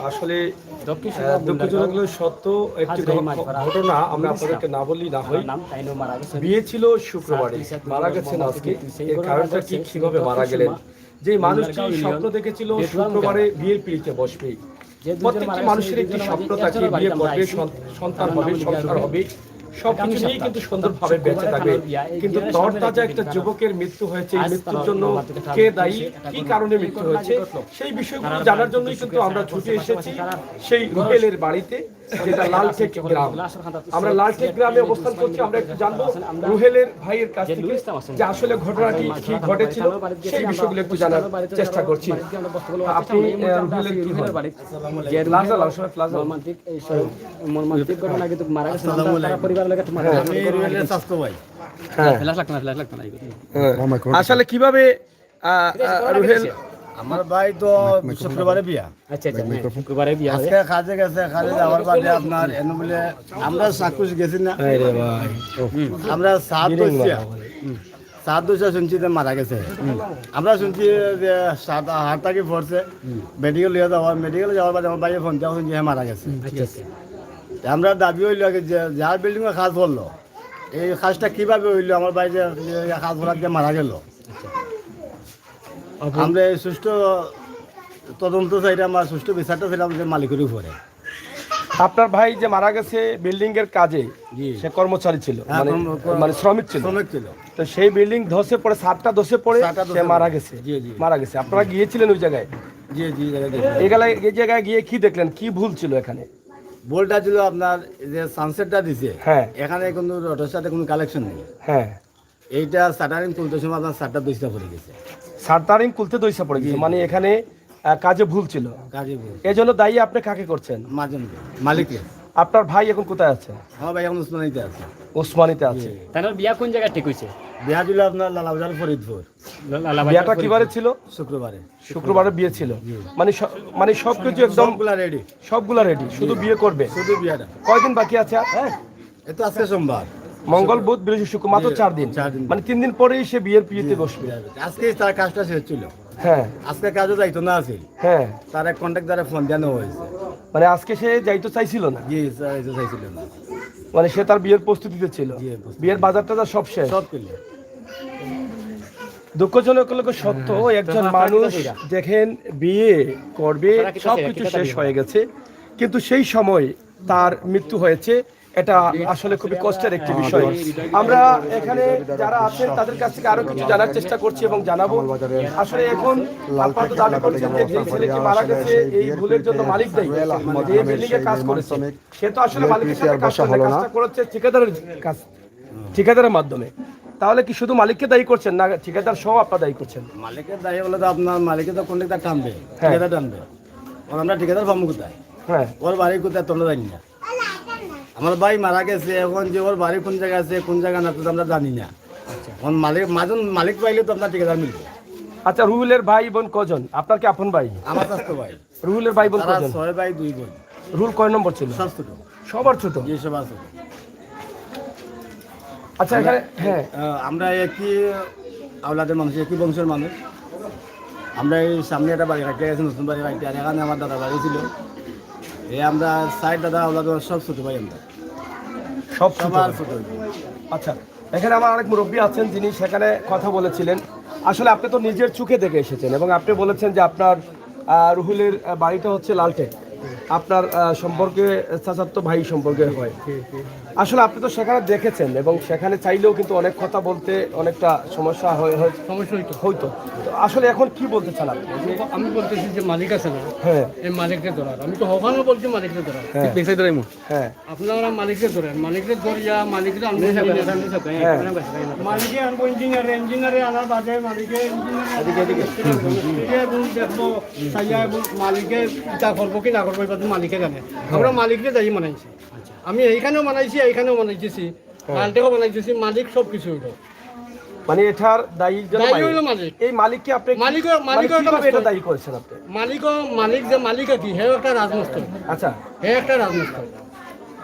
আসলে দুঃখজনক সত্য একটি ঘটনা আমরা আপনাদেরকে না বললেই না হয়। বিয়ে ছিল শুক্রবারে, মারা গেছেন আজকে। এর কারণটা কি, কিভাবে মারা গেলেন? যে মানুষটি স্বপ্ন দেখেছিল শুক্রবারে বিয়ের পিড়িতে বসবে। প্রত্যেকটি মানুষের একটি স্বপ্ন থাকে, বিয়ে করবে, সন্তান হবে, সংসার হবে, সবকিছু নিয়ে কিন্তু সুন্দরভাবে বেঁচে থাকবে। কিন্তু তরতাজা একটা যুবকের মৃত্যু হয়েছে। এই মৃত্যুর জন্য কে দায়ী, কি কারণে মৃত্যু হয়েছে, সেই বিষয়গুলো জানার জন্যই কিন্তু আমরা ছুটে এসেছি সেই রুবেলের বাড়িতে, যেটা লালটেক গ্রাম। আমরা লালটেক গ্রামে অবস্থান করছি। আমরা একটু জানবো রুহেলের ভাইয়ের কাছ থেকে যে আসলে ঘটনাটি কি ঘটেছিল, সেই বিষয়গুলো একটু জানার চেষ্টা করছি। আপনি রুহেলের কি হয়? প্লাজা লাউসরা প্লাজা মর্মান্তিক ঘটনা কিন্তু মারা গেছে পরিবার লাগে তোমার আমি রুহেলের স্বাস্থ্য ভাই। হ্যাঁ, ফ্ল্যাশ লাগতো না। আসলে কিভাবে রুহেল? আমার ভাই তো শুক্রবারে বিয়া। আচ্ছা শুক্রবারে বিয়া। আজকে কাজে গেছে, কাজে যাওয়ার বাদে আপনার এনে বলে আমরা সাকুশ গেছি না, আরে ভাই আমরা সাত দশা শুনছি যে মারা গেছে। আমরা শুনছি যে হাত থেকে পড়ছে, মেডিকেল মেডিকেলে যাওয়ার বাদে আমার ভাইয়ের ফোন দেওয়া শুনছি হ্যাঁ মারা গেছে। আমরা দাবি হইল যে যার বিল্ডিং এ কাজ করলো, এই কাজটা কিভাবে হইলো, আমার ভাই যে কাজ করার দিয়ে মারা গেল। আমরা সুষ্ঠু তদন্ত চাইলে আমার সুষ্ঠু বিচারটা ছিলাম যে মালিকের উপরে। আপনার ভাই যে মারা গেছে বিল্ডিং এর কাজে, সে কর্মচারী ছিল, মানে শ্রমিক ছিল। তো সেই বিল্ডিং ধসে পড়ে, ছাদটা ধসে পড়ে সে মারা গেছে। মারা গেছে। আপনারা গিয়েছিলেন ওই জায়গায়? এই জায়গায় গিয়ে কি দেখলেন, কি ভুল ছিল এখানে? বলটা ছিল আপনার যে সানসেটটা দিছে, হ্যাঁ, এখানে কোনো রডের সাথে কোনো কালেকশন নেই। হ্যাঁ, এইটা শাটারিং তুলতে সময় আপনার শাটার দইসা পড়ে গেছে। শাটারিং খুলতে দইসা পড়ে গেছে, মানে এখানে কাজে ভুল ছিল। এই জন্য দায়ী আপনি কাকে করছেন? মালিককে। আপনার ভাই এখন কোথায় আছে? আমার ভাই এখন উসমানিতে আছে। ওসমানীতে আছে। তার বিয়া কোন জায়গায় ঠিক হয়েছে? বিয়া দিল আপনার লালাবাজার ফরিদপুর। বিয়াটা কিবারে ছিল? শুক্রবারে। শুক্রবারে বিয়ে ছিল, মানে সবকিছু একদম সবগুলা রেডি, শুধু বিয়ে করবে। শুধু বিয়াটা। কয়দিন বাকি আছে? এটা আজকে সোমবার, মঙ্গল, বুধ, বৃহস্পতি, শুক্র, মাত্র 4 দিন। মানে 3 দিন পরেই সে বিয়ের পিড়িতে বসবে। আজকে তার কাজটা শেষ ছিল। হ্যাঁ, আজকে কাজও যাইতো না আছে। হ্যাঁ, তার এক কন্ট্রাক্টরে ফোন দেওয়া হয়েছে। মানে আজকে সে যাইতে চাইছিল না। জি চাইছিল না, মানে সে তার বিয়ের প্রস্তুতিতে ছিল। বিয়ের বাজারটা সব শেষ। সব কিলো। দুঃখজনক হলো সত্য, একজন মানুষ দেখেন বিয়ে করবে, সবকিছু শেষ হয়ে গেছে, কিন্তু সেই সময় তার মৃত্যু হয়েছে। এটা আসলে খুবই কষ্টের একটি বিষয়। আমরা এখানে যারা আছেন তাদের কাছ থেকে আরো কিছু জানার চেষ্টা করছি এবং জানাবো। আসলে এখন আপনারা দাবি করছেন যে যেই ছেলেটি মারা গেছে এই ভুলের জন্য মালিক দায়ী, যে বিল্ডিং এ কাজ করেছে সে তো আসলে মালিকের সাথে কাজটা করেছে ঠিকাদারের কাজ, ঠিকাদারের মাধ্যমে। তাহলে কি শুধু মালিককে দায়ী করছেন না ঠিকাদার সহ আপনারা দায়ী করছেন? মালিকের দায়ী বলে তো আপনার মালিকের তো কন্ট্রাক্টর টানবে, ঠিকাদার টানবে। আমরা ঠিকাদার পাবো কোথায়? হ্যাঁ, ওর বাড়ি কোথায় তোমরা জানি না। আমার ভাই মারা গেছে, এখন যে ওর বাড়ি কোন জায়গায় আছে কোন জায়গা না তো আমরা জানি না। এখন মালিক পাইলে তো আপনার ঠিকাদার মিলবে। আচ্ছা, রুহুলের ভাই বোন কজন? আপনার কি আপন ভাই? আমার স্বাস্থ্য ভাই। রুহুলের ভাই বোন কজন? 6 ভাই 2 বোন। রুহুল কয় নম্বর ছিল? সব ছোট। সবার ছোট? জি সবার ছোট। আচ্ছা, এখানে হ্যাঁ আমরা একই আওলাদের মানুষ, একই বংশের মানুষ। আমরা এই সামনে একটা বাড়ি কাটিয়ে গেছি, নতুন বাড়ি কাটিয়ে, আর এখানে আমার দাদা বাড়ি ছিল। এই আমরা সাইড দাদা আওলাদ সব ছোট ভাই, আমরা সব সবার ছোট। আচ্ছা, এখানে আমার আরেক মুরব্বী আছেন যিনি সেখানে কথা বলেছিলেন। আসলে আপনি তো নিজের চোখে দেখে এসেছেন এবং আপনি বলেছেন যে আপনার রুহুলের বাড়িটা হচ্ছে লালটেক, আপনার সম্পর্কে চাচাতো ভাই সম্পর্কে হয়। আসলে আপনি তো সেখানে দেখেছেন এবং সেখানে চাইলেও কিন্তু অনেক কথা বলতে অনেকটা সমস্যা হইতো। তো আসলে এখন কি বলতে চান আপনি? আমি বলতেছি যে মালিক আছে না, হ্যাঁ, এই মালিককে ধরার। আমি তো হকানো বলছি মালিককে ধরার। হ্যাঁ, আপনারা মালিককে ধরেন, মালিককে ধরিয়া মালিককে আনবো, মালিকে আনবো ইঞ্জিনিয়ারে আনার বাদে মালিকে দেখবো সাইয়া এবং মালিকে যা করবো কি না করবো এবার মালিকে জানে। আমরা মালিককে যাই মানাইছি, আমি এইখানেও মানাইছি, এইখানেও মানাইছি, লালটেকও বানাইতেছি, মালিক সব কিছু হইলো। মানে এটার দায়ী হইলো মালিক। এই মালিককে আপনি মালিক এটা দায়ী করেছেন আপনি? মালিক যে মালিক কি হে একটা রাজমিস্ত্রি। আচ্ছা, হে একটা রাজমিস্ত্রি।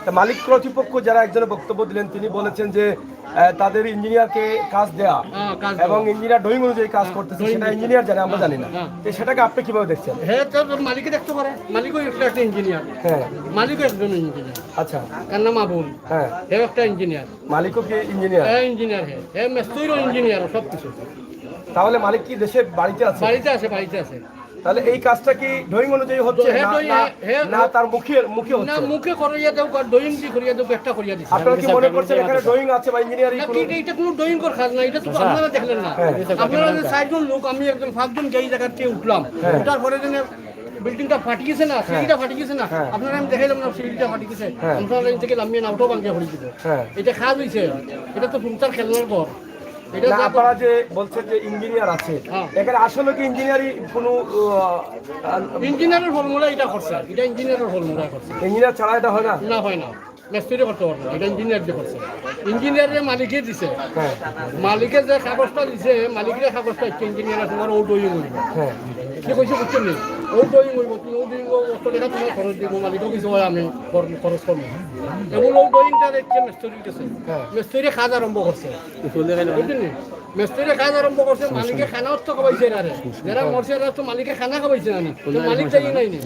তা মালিক কর্তৃপক্ষ যারা একজনের বক্তব্য দিলেন তিনি বলেছেন যে তাদের ইঞ্জিনিয়ারকে কাজ দেয়া কাজ এবং ইঞ্জিনিয়ার ড্রয়িং অনুযায়ী কাজ করতেছে সেটা ইঞ্জিনিয়ার জানে, আমরা জানি না। তো সেটাকে আপনি কিভাবে দেখছেন? হ্যাঁ, তো মালিকে দেখতে পারে, মালিকও একটা ইঞ্জিনিয়ার, হ্যাঁ, মালিকও একজন ইঞ্জিনিয়ার, আচ্ছা, তার নাম আবুল, হ্যাঁ, হে একটা ইঞ্জিনিয়ার, মালিকও কি ইঞ্জিনিয়ার? হ্যাঁ ইঞ্জিনিয়ার, হ্যাঁ মেস্তুরিও ইঞ্জিনিয়ার, সব কিছু। তাহলে মালিক কি দেশে বাড়িতে আছে? বাড়িতে আছে, বাড়িতে আছে। তাহলে এই কাজটা কি ড্রয়িং অনুযায়ী হচ্ছে হ্যাঁ, না তার মুখে মুখে না হচ্ছে? মুখে করিয়া দেও, ড্রয়িং দি করিয়া দেও, একটা করিয়া দিছে। আপনারা কি মনে করছেন এখানে ড্রয়িং আছে বা ইঞ্জিনিয়ারিং না, কোনো? এটা কোনো ড্রয়িং কর কাজ না, এটা তো আপনারা দেখলেন না। হ্যাঁ। আপনারা যে 4 জন লোক, আমি একজন 5 জন যেই জায়গাতে উঠলাম, হ্যাঁ। উঠার পরে যে বিল্ডিংটা ফাটি গেছে না, সিঁড়িটা ফাটি গেছে না, হ্যাঁ। আপনারা আমি দেখাইলাম না সিঁড়িটা ফাটি গেছে, হ্যাঁ। আপনারা লাইন থেকে নামিয়ে না উঠো বাঙ্গিয়া পড়ে দিত। হ্যাঁ। এটা কাজ হইছে, এটা তো ফুলতার খেলনার পর এটা না, আপনারা যে বলছেন যে ইঞ্জিনিয়ার আছে, হ্যাঁ। এখানে আসলে কি ইঞ্জিনিয়ারিং কোনো ইঞ্জিনিয়ারের ফর্মুলা এটা করছে, এটা ইঞ্জিনিয়ারের ফর্মুলা করছে, ইঞ্জিনিয়ার ছাড়া এটা হয় না? না হয় না, মিস্ত্রি করতে পারবে না, এটা ইঞ্জিনিয়ার দিয়ে করছে। ইঞ্জিনিয়ারের মালিকে দিছে, হ্যাঁ, মালিকে যে কাগজটা দিছে, মালিকের কাগজটা হচ্ছে ইঞ্জিনিয়ার তোমার ও ড্রয়িং হইব, হ্যাঁ, কি কইছে বুঝছেন নি, ও ড্রয়িং হইব, তুমি ও ড্রয়িং অত টাকা তোমার খরচ দিব, মালিকও কিছু হয় আমি খরচ করবো, এগুলো ও ড্রয়িংটা দেখছে মিস্ত্রি গেছে, হ্যাঁ। মিস্ত্রি কাজ আরম্ভ করছে, বুঝছেন নি, মিস্ত্রি কাজ আরম্ভ করছে, মালিকে খানাও তো খাবাইছে না রে, যারা মরছে এরা তো মালিকে খানা খাবাইছে না, তো মালিক যাই নাই নি,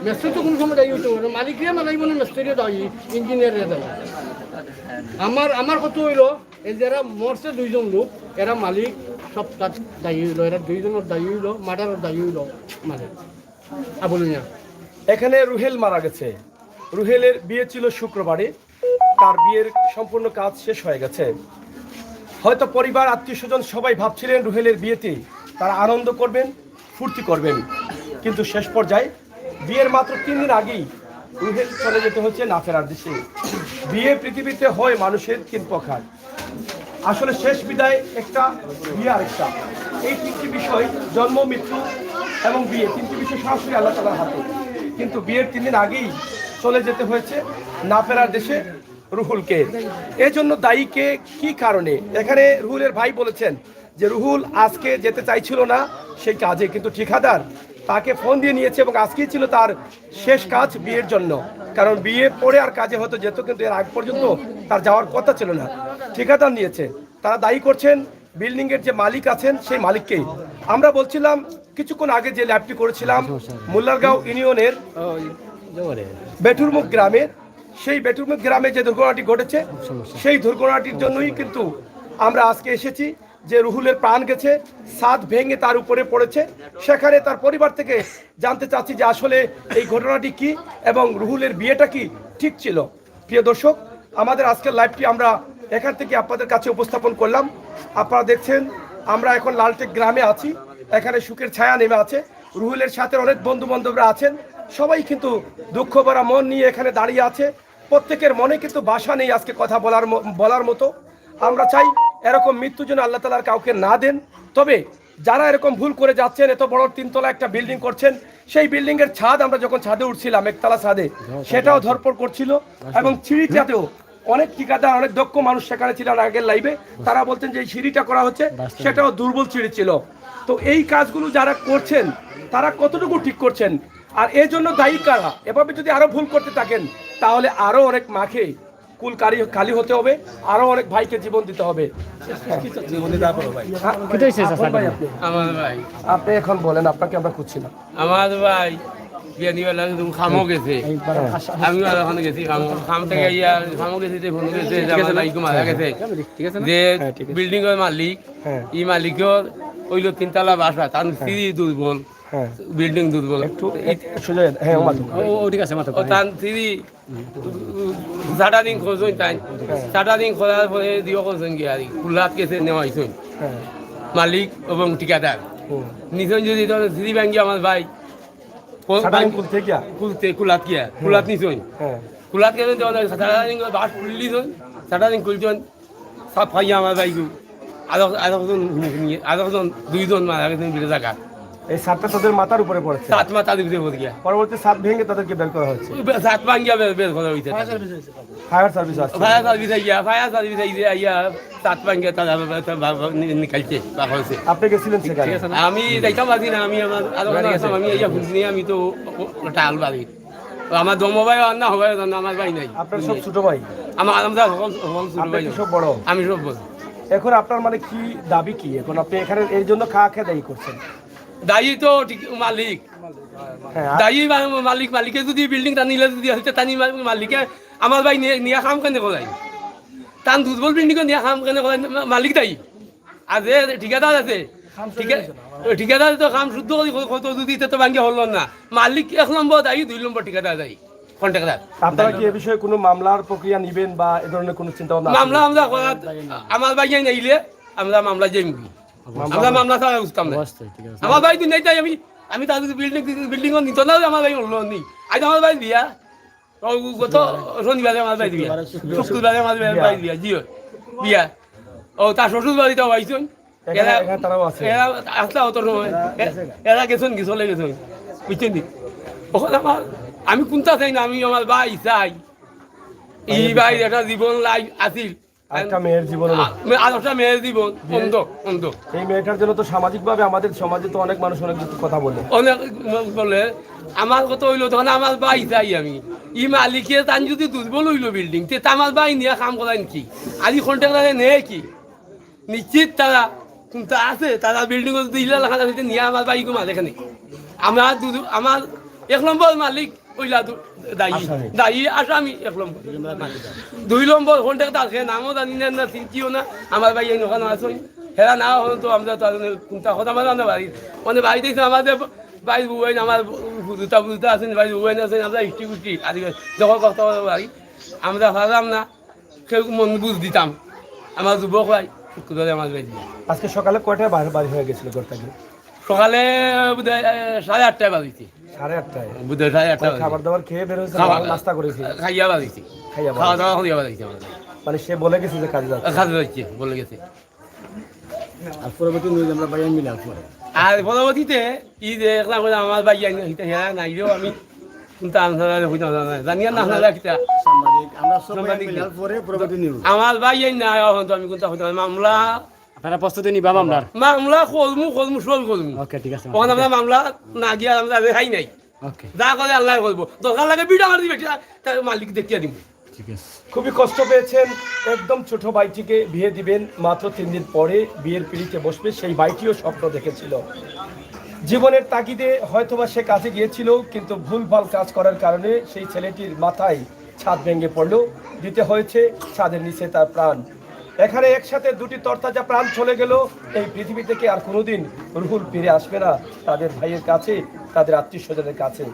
মিস্ত্রি তো কোন সময় দায়ী হইতে পারে, মালিকরে মানাইব না, মিস্ত্রি দায়ী, ইঞ্জিনিয়ারের দায়ী। আমার কথা হইল এই যারা মরছে 2 জন লোক, এরা মালিক সব কাজ দায়ী হইল, এরা 2 জনের দায়ী হইল, মার্ডারের দায়ী হইল মালিক আবুল মিয়া। এখানে রুহেল মারা গেছে। রুহেলের বিয়ে ছিল শুক্রবারে, তার বিয়ের সম্পূর্ণ কাজ শেষ হয়ে গেছে। হয়তো পরিবার আত্মীয় স্বজন সবাই ভাবছিলেন রুহেলের বিয়েতে তারা আনন্দ করবেন, ফুর্তি করবেন, কিন্তু শেষ পর্যায়ে বিয়ের মাত্র 3 দিন আগেই রুহেল চলে যেতে হচ্ছে না ফেরার দেশে। বিয়ে পৃথিবীতে হয় মানুষের 3 প্রকার, আসলে শেষ বিদায় একটা, বিয়ে আরেকটা। এই 3টি বিষয়, জন্ম, মৃত্যু এবং বিয়ে, 3টি বিষয় সরাসরি আল্লাহ তাআলার হাতে। কিন্তু বিয়ের 3 দিন আগেই চলে যেতে হয়েছে না ফেরার দেশে রুহুলকে। এই জন্য দায়ী কে, কি কারণে? এখানে রুহুলের ভাই বলেছেন যে রুহুল আজকে যেতে চাইছিল না সেই কাজে, কিন্তু ঠিকাদার তাকে ফোন দিয়ে নিয়েছে এবং আজকেই ছিল তার শেষ কাজ বিয়ের জন্য। কারণ বিয়ে পরে আর কাজে হয়তো যেত, কিন্তু এর আগ পর্যন্ত তার যাওয়ার কথা ছিল না, ঠিকাদার নিয়েছে। তারা দায়ী করছেন বিল্ডিংয়ের যে মালিক আছেন সেই মালিককেই। আমরা বলছিলাম কিছুক্ষণ আগে যে ল্যাবটি করেছিলাম মোল্লারগাঁও ইউনিয়নের বেটুরমুখ গ্রামের, সেই বেটুরমুখ গ্রামে যে দুর্ঘটনাটি ঘটেছে সেই দুর্ঘটনাটির জন্যই কিন্তু আমরা আজকে এসেছি, যে রুহুলের প্রাণ গেছে, ছাদ ভেঙে তার উপরে পড়েছে। সেখানে তার পরিবার থেকে জানতে চাচ্ছি যে আসলে এই ঘটনাটি কি এবং রুহুলের বিয়েটা কি ঠিক ছিল। প্রিয় দর্শক, আমাদের আজকের লাইভটি আমরা এখান থেকে আপনাদের কাছে উপস্থাপন করলাম। আপনারা দেখছেন আমরা এখন লালটেক গ্রামে আছি, এখানে সুখের ছায়া নেমে আছে। রুহুলের সাথে অনেক বন্ধু বান্ধবরা আছেন, সবাই কিন্তু দুঃখ ভরা মন নিয়ে এখানে দাঁড়িয়ে আছে। প্রত্যেকের মনে কিন্তু বাসা নেই আজকে কথা বলার মতো। আমরা চাই এরকম মৃত্যু যেন আল্লাহ তাআলা কাউকে না দেন। তবে যারা এরকম ভুল করে যাচ্ছেন, এত বড় 3 তলা একটা বিল্ডিং করছেন, সেই বিল্ডিং এর ছাদ আমরা যখন ছাদে উঠছিলাম, একতলা ছাদে, সেটাও ধরপড় করছিল এবং সিঁড়িটাতেও অনেক ঠিকাদার, অনেক দক্ষ মানুষ সেখানে ছিলেন আগের লাইভে, তারা বলতেন যে এই সিঁড়িটা করা হচ্ছে সেটাও দুর্বল সিঁড়ি ছিল। তো এই কাজগুলো যারা করছেন তারা কতটুকু ঠিক করছেন, আর এই জন্য দায়ী কারা? এভাবে যদি আরো ভুল করতে থাকেন তাহলে আরো অনেক মাকে কুল খালি হতে হবে, আরো অনেক ভাইকে জীবন দিতে হবে। আপনি এখন বলেন, আপনাকে আমরা খুঁজছি না। আমার ভাই বিয়া দিবার লাগে তুমি খামো গেছে, আমিও ওখানে গেছি খাম থেকে ইয়া খামো গেছি, ফোন গেছে আমার ভাইকে মারা গেছে। যে বিল্ডিং এর মালিক, এই মালিকের ওইলো 3 তলা বাসা, তার স্ত্রী দুর্বল, বিল্ডিং দুর্বল, একটু সোজা, হ্যাঁ ও ঠিক আছে, ও তার স্ত্রী 4 দিন খোঁজই, তাই 4 দিন খোঁজার পরে দিও করছেন কি আর কুলাত কেসে নেওয়া হয়েছেন মালিক এবং ঠিকাদার নিছেন। যদি তোর স্ত্রী ব্যাঙ্গি আমার ভাই কুলাত কিয়া কুলাত নিছেন, কুলাত কে 4 দিন বাস খুললিছেন, 4 দিন খুলছেন সব খাইয়া আমার ভাইকে আরেকজন 2 জন মারা গেছেন বিলে জায়গা। এই ছাদটা তাদের মাথার উপরে পড়েছে, 7 মাথা দিতে পড়ে গিয়া পরবর্তী ছাদ ভেঙে তাদেরকে বের করা হয়েছে। 7 ভাঙ্গিয়া বের করা হয়েছে, ফায়ার সার্ভিস আছে, ফায়ার সার্ভিস আইয়া 7 ভাঙ্গিয়া তারা নিকালছে বাবা হয়েছে। আপনি গেছিলেন সেখানে? আমি যাইতাম পারি না, আমি আমার আমি ইয়া বুঝি, আমি তো টাল বাড়ি আমার দম ভাই আর না হবে না, আমার ভাই নাই। আপনার সব ছোট ভাই, আমরা সকল ছোট আপনি ভাই, কি সব বড়? আমি সব বড়। এখন আপনার মানে কি দাবি কি? এখন আপনি এখানে এর জন্য খেয়ে দায়ী করছেন? দায়ী তো ঠিক মালিক, হ্যাঁ, দায়ী মালিকে যদি বিল্ডিং টানিলে যদি হইতে টানি মালিকে আমার ভাই নিয়ে কাম কেন করাই, টান দুর্বল বিল্ডিং নিয়ে কাম কেন করাই, মালিক দায়ী। আর যে ঠিকাদার আছে, ঠিকাদার তো কাম শুদ্ধ কত যদি তো ভাঙ্গে হলো না, মালিক 1 নম্বর দায়ী, 2 নম্বর ঠিকাদার দায়ী, কন্ট্রাক্টর। আপনারা কি এ বিষয়ে কোনো মামলার প্রক্রিয়া নেবেন বা এ ধরনের কোনো চিন্তা ভাবনা? মামলা আমরা করার আমার ভাই নাইলে আমরা মামলা যাইমু, আমরা মামলা ছাড়া বুঝতাম না। আমার ভাই তো নেই, তাই আমি তাদের বিল্ডিং নিত না, আমার ভাই হলো নি। আজ আমার ভাই বিয়া, গত শনিবারে আমার ভাই বিয়া, শুক্রবারে আমার ভাই বিয়া, জিও বিয়া। ও তার শ্বশুর বাড়িতে হয়েছেন, এরা তারাও আছে। এরা আসলে অত সময় এরা গেছেন কি চলে গেছেন, বুঝছেন নি? ওখানে আমি কোনটা চাই না, আমি আমার ভাই চাই। এই ভাই একটা জীবন লাইফ আসিল, একটা মেয়ের জীবনে আর একটা মেয়ের জীবন অন্ধ অন্ধ। এই মেয়েটার জন্য তো সামাজিকভাবে আমাদের সমাজে তো অনেক মানুষ অনেক কিছু কথা বলে। অনেক বলে আমার কথা হইলো তখন আমার ভাই চাই আমি। ই মালিকে তান যদি দুর্বল হইলো বিল্ডিং, তে আমার ভাই নিয়ে কাম করেন কি? আজি কন্ট্রাক্টরে নেয় কি? নিশ্চিত তারা কোনটা আছে, তারা বিল্ডিং দিলে লেখা যাচ্ছে নিয়ে আমার ভাই কো মাঝে এখানে আমার 1 নম্বর মালিক ওইলা দায়ী, দায়ী আসামি 1 নম্বর। 2 নম্বর কন্ট্রাক্টর সে নামও জানি না, চিন্তিও না, আমার ভাই ওখানে আসুন হেরা না হলো তো আমরা তো কোনটা কথা বলে না বাড়ি মানে বাড়িতে আমাদের ভাই বুয়াইন, আমার বুঝতে আছেন, ভাই বুয়াইন আছেন, আমরা ইষ্টি কুষ্টি আদিবাসী যখন কথা বলতে পারি আমরা ভাবলাম না, কেউ মন বুঝ দিতাম। আমার যুবক ভাই শুক্রবারে আমার ভাই দিয়ে আজকে সকালে কয়টায় বাড়ি হয়ে গেছিল ঘরটা কি? সকালে বোধহয় 8:30টায় বাজিছি, 8:30টায় বোধহয় 8:30টায় খাবার দাবার খেয়ে বের হয়েছে, নাস্তা করেছি, খাইয়া বাজিছি, খাইয়া খাওয়া দাওয়া করিয়া বাজিছি আমাদের। মানে সে বলে গেছে যে কাজে যাচ্ছে। কাজে যাচ্ছে বলে গেছে। আর পরবর্তী নিউজ আমরা বাইরে মিলার পরে আর পরবর্তীতে ই যে একলা করে আমার ভাই হ্যাঁ নাইলেও আমি কোনটা জানিয়া না কিতা সাংবাদিক আমরা সব সাংবাদিক মিলার পরে পরবর্তী নিউজ আমার ভাই না এখন তো আমি কোনটা হইতে মামলা আপনারা প্রস্তুতি নিবা মামলার? মামলা করমু সল করমু। ওকে, ঠিক আছে। তখন আমরা মামলা না গিয়া আমরা রেহাই নাই, ওকে, যা করে আল্লাহ করবো, দরকার লাগে বিটা মারি দিবে, তার মালিক দেখিয়ে দিব। ঠিক আছে। খুবই কষ্ট পেয়েছেন, একদম ছোট ভাইটিকে বিয়ে দিবেন, মাত্র 3 দিন পরে বিয়ের পিড়িতে বসবে, সেই ভাইটিও স্বপ্ন দেখেছিল। জীবনের তাগিদে হয়তোবা সে কাজে গিয়েছিল, কিন্তু ভুলভাল কাজ করার কারণে সেই ছেলেটির মাথায় ছাদ ভেঙে পড়ল, দিতে হয়েছে ছাদের নিচে তার প্রাণ। এখানে একসাথে 2টি তরতাজা প্রাণ চলে গেল। এই পৃথিবী থেকে আর কোনোদিন রুহুল ফিরে আসবে না তাদের ভাইয়ের কাছে, তাদের আত্মীয় স্বজনের কাছে।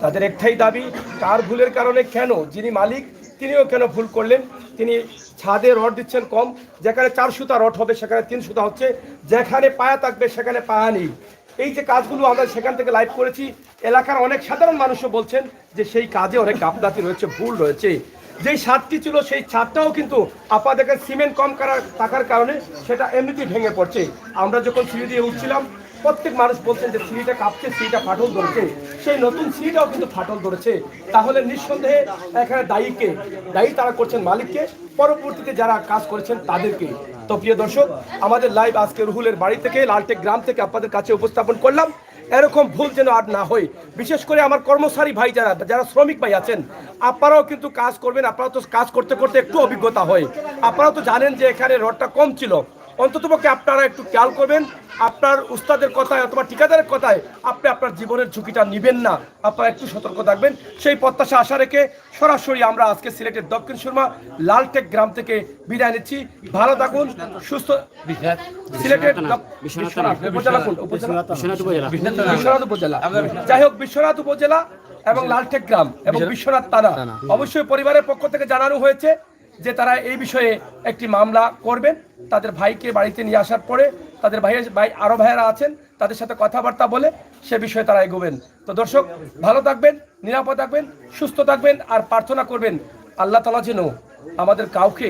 তাদের একটাই দাবি, কার ভুলের কারণে, কেন, যিনি মালিক তিনিও কেন ভুল করলেন। তিনি ছাদে রড দিচ্ছেন কম, যেখানে 4 সুতা রড হবে সেখানে 3 সুতা হচ্ছে, যেখানে পায়া থাকবে সেখানে পায়া নেই। এই যে কাজগুলো আমরা সেখান থেকে লাইভ করেছি, এলাকার অনেক সাধারণ মানুষও বলছেন যে সেই কাজে অনেক গাফলাতি রয়েছে, ভুল রয়েছে। যেই ছাদটি ছিল সেই ছাদটাও কিন্তু আপনাদের সিমেন্ট কম থাকার কারণে সেটা এমনিতেই ভেঙে পড়ছে। আমরা যখন সিঁড়ি দিয়ে উঠছিলাম প্রত্যেক মানুষ বলছেন যে সিঁড়িটা কাঁপছে, সিঁড়িটা ফাটল ধরেছে, সেই নতুন সিঁড়িটাও কিন্তু ফাটল ধরেছে। তাহলে নিঃসন্দেহে এখানে দায়ী তারা করছেন মালিককে, পরবর্তীতে যারা কাজ করেছেন তাদেরকে। তো প্রিয় দর্শক, আমাদের লাইভ আজকে রুহুলের বাড়ি থেকে, লালটেক গ্রাম থেকে আপনাদের কাছে উপস্থাপন করলাম। এরকম ভুল যেন আর না হয়, বিশেষ করে আমার কর্মচারী ভাই যারা শ্রমিক ভাই আছেন, আপনারাও কিন্তু কাজ করবেন, আপনারা তো কাজ করতে করতে একটু অভিজ্ঞতা হয়, আপনারাও তো জানেন যে এখানে রডটা কম ছিল। অন্ততপক্ষে আপনারা একটু খেয়াল করবেন, আপনার উস্তাদের কথায় অথবা ঠিকাদারের কথায় আপনি আপনার জীবনের ঝুঁকিটা নেবেন না, আপনারা একটু সতর্ক থাকবেন, সেই প্রত্যাশা আশা রেখে সরাসরি আমরা আজকে সিলেটের দক্ষিণ সুরমা লালটেক গ্রাম থেকে বিদায় নিচ্ছি। ভালো থাকুন, সুস্থ। সিলেটের বিশ্বনাথ উপজেলা, যাই হোক বিশ্বনাথ উপজেলা এবং লালটেক গ্রাম এবং বিশ্বনাথ থানা, অবশ্যই পরিবারের পক্ষ থেকে জানানো হয়েছে যে তারা এই বিষয়ে একটি মামলা করবেন। তাদের ভাইকে বাড়িতে নিয়ে আসার পরে তাদের আরো ভাইয়েরা আছেন, তাদের সাথে কথাবার্তা বলে সে বিষয়ে তারা এগোবেন। তো দর্শক, ভালো থাকবেন, নিরাপদ থাকবেন, সুস্থ থাকবেন, আর প্রার্থনা করবেন আল্লাহ তাআলা যেন আমাদের কাউকে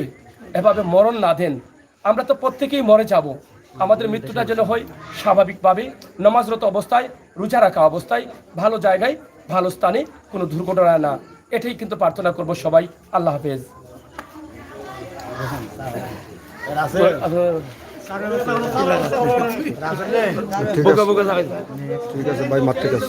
এভাবে মরণ না দেন। আমরা তো প্রত্যেকেই মরে যাব, আমাদের মৃত্যুটা যেন হয় স্বাভাবিকভাবে, নামাজরত অবস্থায়, রোজা রাখা অবস্থায়, ভালো জায়গায়, ভালো স্থানে, কোনো দুর্ঘটনা না। এটাই কিন্তু প্রার্থনা করব সবাই। আল্লাহ হাফেজ। ঠিক আছে ভাই, মাঠ ঠিক আছে।